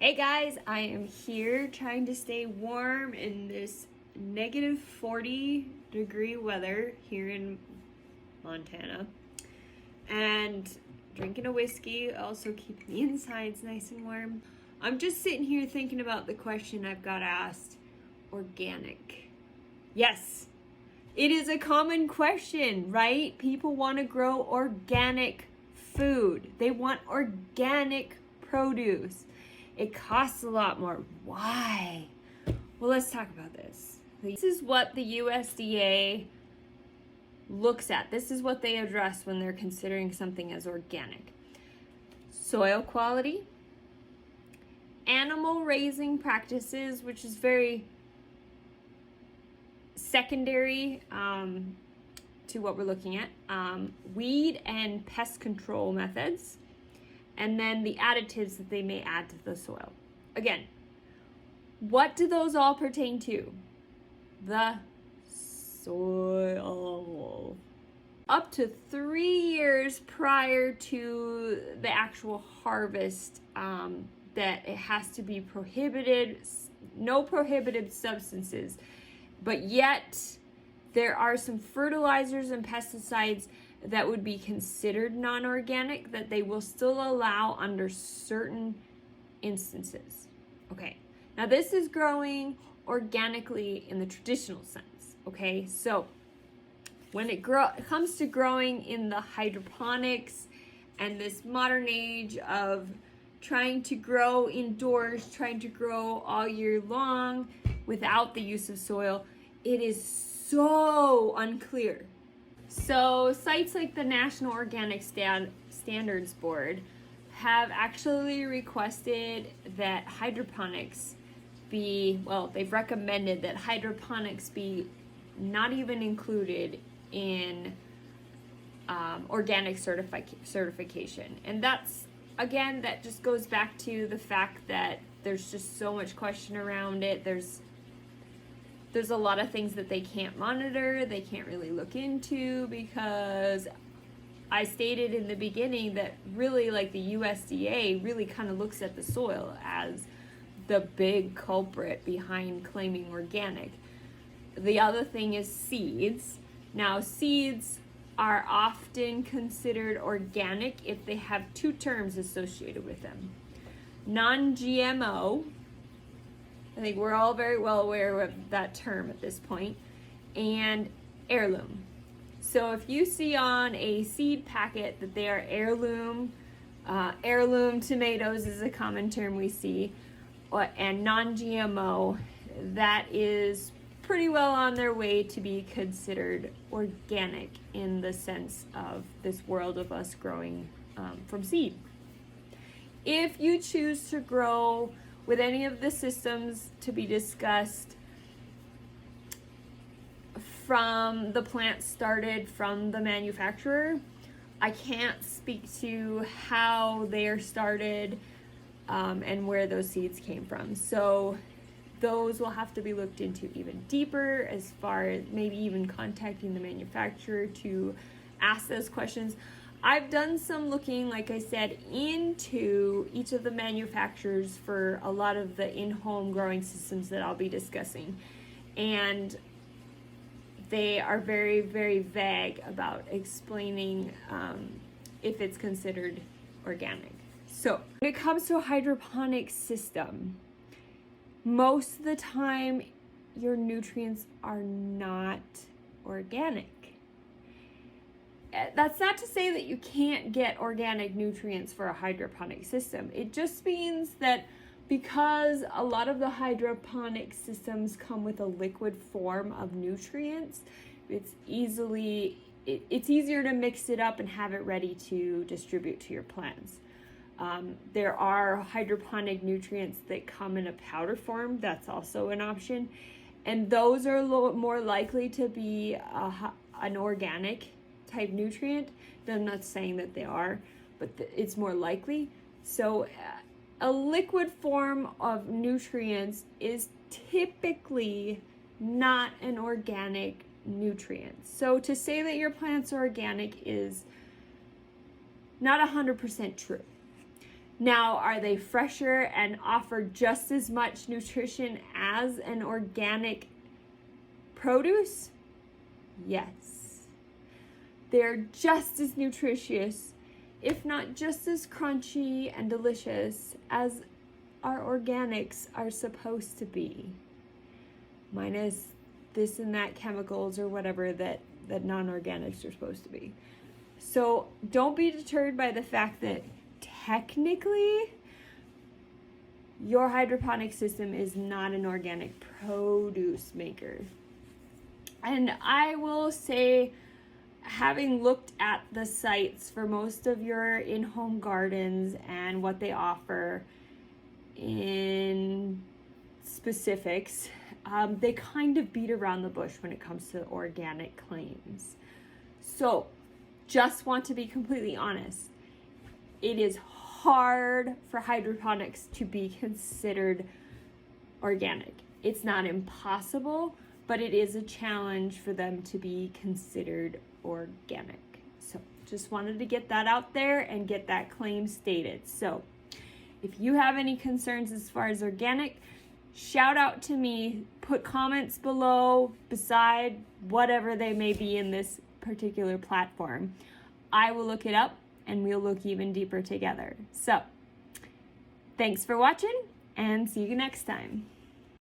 Hey guys, I am here trying to stay warm in this negative 40 degree weather here in Montana and drinking a whiskey, also keeping the insides nice and warm. I'm just sitting here thinking about the question I've got asked: organic. Yes, it is a common question, right? People want to grow organic food, they want organic produce. It costs a lot more. Why? Well, let's talk about this. This is what the USDA looks at. This is what they address when they're considering something as organic: soil quality, animal raising practices, which is very secondary to what we're looking at, weed and pest control methods, and then the additives that they may add to the soil. Again, what do those all pertain to? The soil. Up to 3 years prior to the actual harvest, that it has to be prohibited, no prohibited substances. But yet, there are some fertilizers and pesticides that would be considered non-organic that they will still allow under certain instances. Okay, now this is growing organically in the traditional sense. Okay, so when it comes to growing in the hydroponics and this modern age of trying to grow indoors, trying to grow all year long without the use of soil, it is so unclear. So sites like the National Organic Standards Board have actually requested that hydroponics they've recommended that hydroponics be not even included in organic certification. And that's, again, that just goes back to the fact that there's just so much question around it. There's a lot of things that they can't monitor, they can't really look into, because I stated in the beginning that really, like, the USDA really kind of looks at the soil as the big culprit behind claiming organic. The other thing is seeds. Now, seeds are often considered organic if they have two terms associated with them: non-GMO, I think we're all very well aware of that term at this point, and heirloom. So if you see on a seed packet that they are heirloom tomatoes is a common term we see, and non-GMO, that is pretty well on their way to be considered organic in the sense of this world of us growing from seed. If you choose to grow with any of the systems to be discussed from the plant started from the manufacturer, I can't speak to how they are started and where those seeds came from. So those will have to be looked into even deeper, as far as maybe even contacting the manufacturer to ask those questions. I've done some looking, like I said, into each of the manufacturers for a lot of the in-home growing systems that I'll be discussing. And they are very, very vague about explaining if it's considered organic. So when it comes to a hydroponic system, most of the time your nutrients are not organic. That's not to say that you can't get organic nutrients for a hydroponic system. It just means that because a lot of the hydroponic systems come with a liquid form of nutrients, it's easier to mix it up and have it ready to distribute to your plants. There are hydroponic nutrients that come in a powder form. That's also an option. And those are a little more likely to be an organic type nutrient. I'm not saying that they are, but it's more likely. So a liquid form of nutrients is typically not an organic nutrient. So to say that your plants are organic is not 100% true. Now, are they fresher and offer just as much nutrition as an organic produce? Yes. They're just as nutritious, if not just as crunchy and delicious as our organics are supposed to be, minus this and that chemicals or whatever that non-organics are supposed to be. So don't be deterred by the fact that technically your hydroponic system is not an organic produce maker. And I will say, having looked at the sites for most of your in-home gardens and what they offer in specifics, they kind of beat around the bush when it comes to organic claims. So just want to be completely honest, it is hard for hydroponics to be considered organic. It's not impossible, but it is a challenge for them to be considered organic. So just wanted to get that out there and get that claim stated. So if you have any concerns as far as organic, shout out to me, put comments below beside whatever they may be in this particular platform. I will look it up and we'll look even deeper together. So thanks for watching and see you next time.